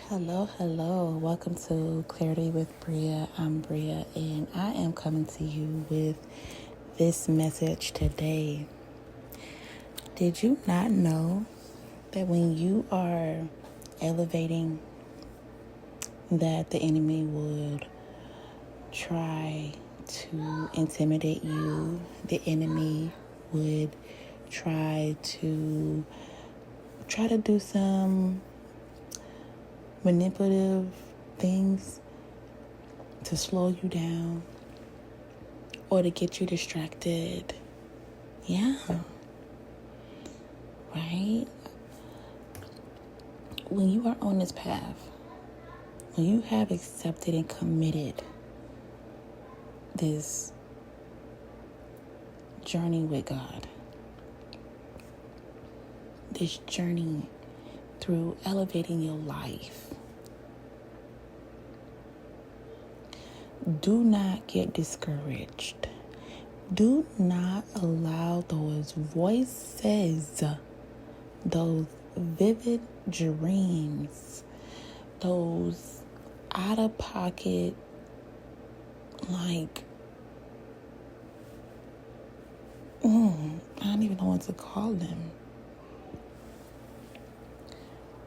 Hello, hello. Welcome to Clarity with Bria. I'm Bria, and I am coming to you with this message today. Did you not know that when you are elevating, that the enemy would try to intimidate you? The enemy would try to do some manipulative things to slow you down or to get you distracted. Yeah. Right? When you are on this path, when you have accepted and committed this journey with God, this journey through elevating your life, do not get discouraged. Do not allow those voices, those vivid dreams, those out of pocket, I don't even know what to call them.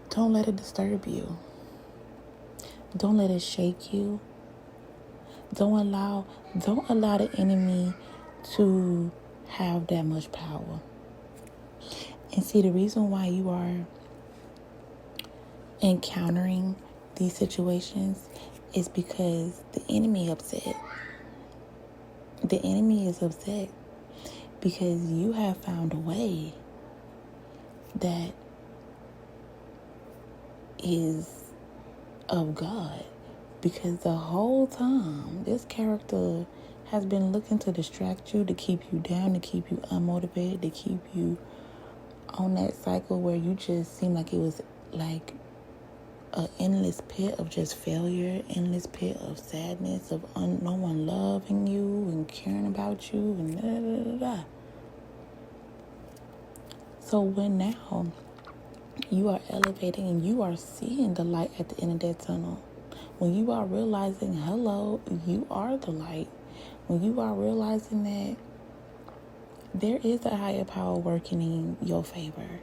Don't let it disturb you. Don't let it shake you. Don't allow the enemy to have that much power. And see, the reason why you are encountering these situations is because the enemy upset. The enemy is upset because you have found a way that is of God. Because the whole time, this character has been looking to distract you, to keep you down, to keep you unmotivated, to keep you on that cycle where you just seem like it was like an endless pit of just failure, endless pit of sadness, of no one loving you and caring about you, and da da da da. So when now you are elevating and you are seeing the light at the end of that tunnel, when you are realizing, hello, you are the light. When you are realizing that there is a higher power working in your favor.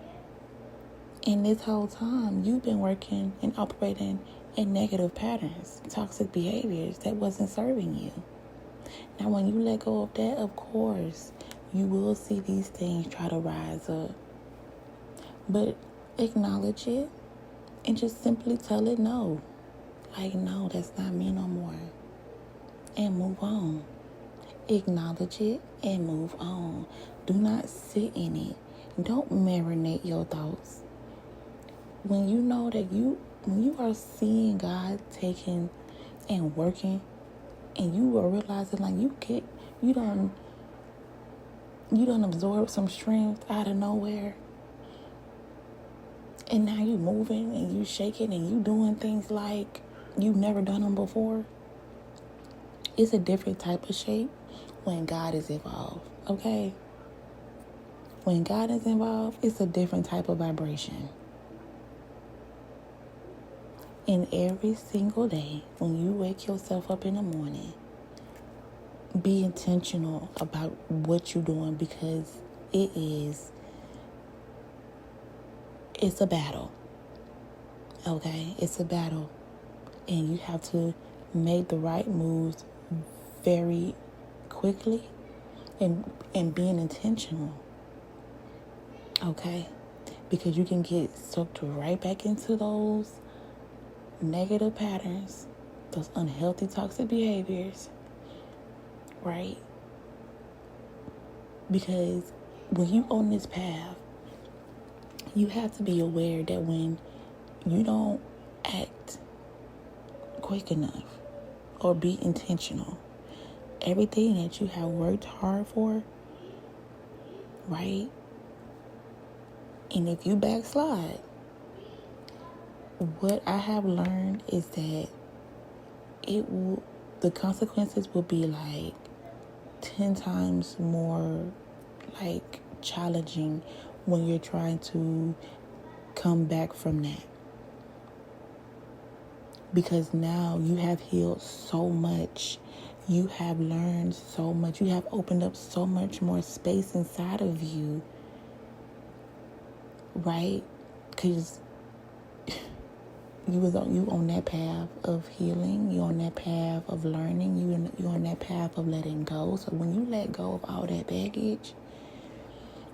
And this whole time, you've been working and operating in negative patterns, toxic behaviors that wasn't serving you. Now, when you let go of that, of course, you will see these things try to rise up. But acknowledge it and just simply tell it no. Like, no, that's not me no more. And move on. Acknowledge it and move on. Do not sit in it. Don't marinate your thoughts. When you know that when you are seeing God taking and working, and you are realizing like you don't absorb some strength out of nowhere, and now you moving and you shaking and you doing things like you've never done them before. It's a different type of shape when God is involved, okay? When God is involved, it's a different type of vibration. And every single day, when you wake yourself up in the morning, be intentional about what you're doing, because it's a battle, okay? It's a battle. And you have to make the right moves very quickly and being intentional, okay? Because you can get sucked right back into those negative patterns, those unhealthy, toxic behaviors, right? Because when you on this path, you have to be aware that when you don't act quick enough or be intentional, everything that you have worked hard for, right? And if you backslide, what I have learned is that the consequences will be like 10 times more like challenging when you're trying to come back from that. because now you have healed so much. You have learned so much. You have opened up so much more space inside of you, right? Because you on that path of healing. You on that path of learning. You on that path of letting go. So when you let go of all that baggage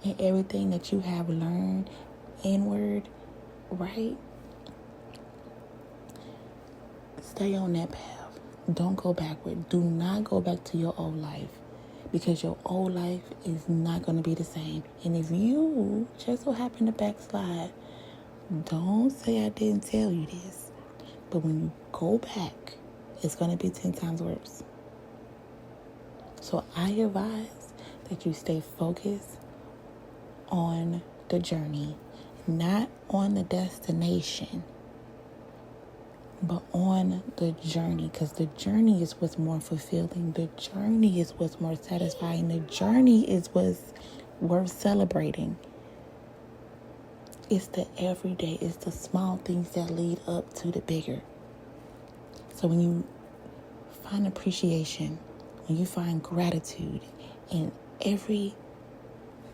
and everything that you have learned inward, right? Stay on that path. Don't go backward. Do not go back to your old life, because your old life is not going to be the same. And if you just so happen to backslide, don't say I didn't tell you this. But when you go back, it's going to be 10 times worse. So I advise that you stay focused on the journey, not on the destination, but on the journey, because the journey is what's more fulfilling. The journey is what's more satisfying. The journey is what's worth celebrating. It's the everyday, it's the small things that lead up to the bigger. So when you find appreciation, when you find gratitude in every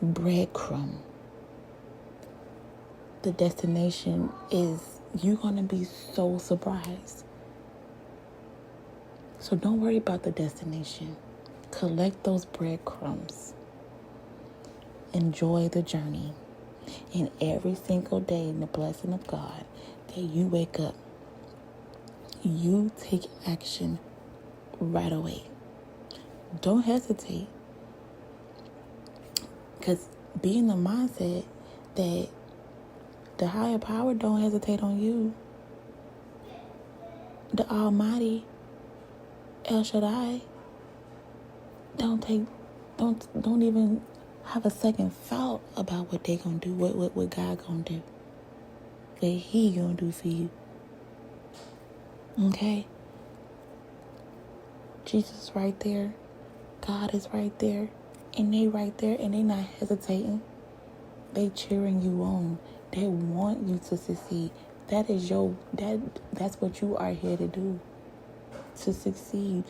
breadcrumb, the destination is, you're going to be so surprised. So don't worry about the destination. Collect those breadcrumbs. Enjoy the journey. And every single day, in the blessing of God, that you wake up, you take action right away. Don't hesitate. Because be in the mindset that the higher power don't hesitate on you. The Almighty, El Shaddai, don't even have a second thought about what they gonna do, what God gonna do, what He gonna do for you. Okay? Jesus right there, God is right there, and they right there, and they not hesitating. They cheering you on. They want you to succeed. That's what you are here to do, to succeed.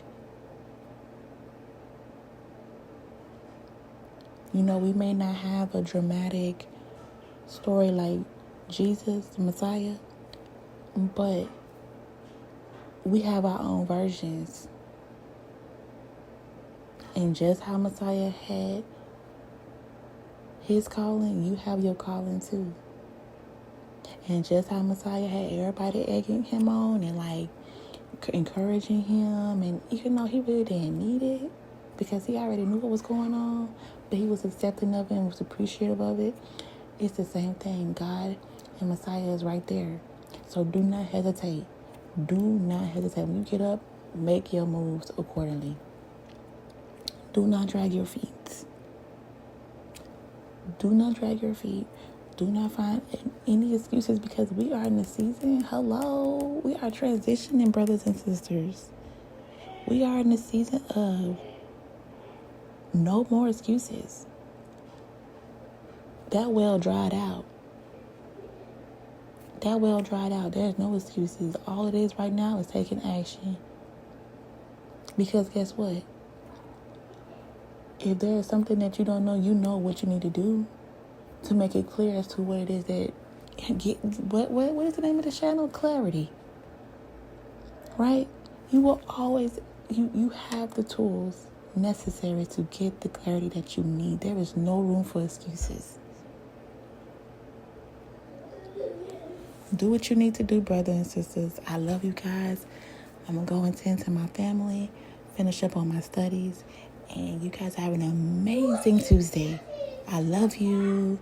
You know, we may not have a dramatic story like Jesus, the Messiah, but we have our own versions. And just how Messiah had his calling, you have your calling too. And just how Messiah had everybody egging him on and like encouraging him, and even though he really didn't need it because he already knew what was going on, but he was accepting of it and was appreciative of it, it's the same thing. God and Messiah is right there. So do not hesitate. Do not hesitate. When you get up, make your moves accordingly. Do not drag your feet. Do not drag your feet. Do not find any excuses, because we are in the season. Hello. We are transitioning, brothers and sisters. We are in the season of no more excuses. That well dried out. That well dried out. There's no excuses. All it is right now is taking action. Because guess what? If there is something that you don't know, you know what you need to do to make it clear as to what it is that what is the name of the channel? Clarity. Right? You will always you have the tools necessary to get the clarity that you need. There is no room for excuses. Do what you need to do, brothers and sisters. I love you guys. I'm going to go and tend to my family, finish up on my studies, and you guys have an amazing Tuesday. I love you.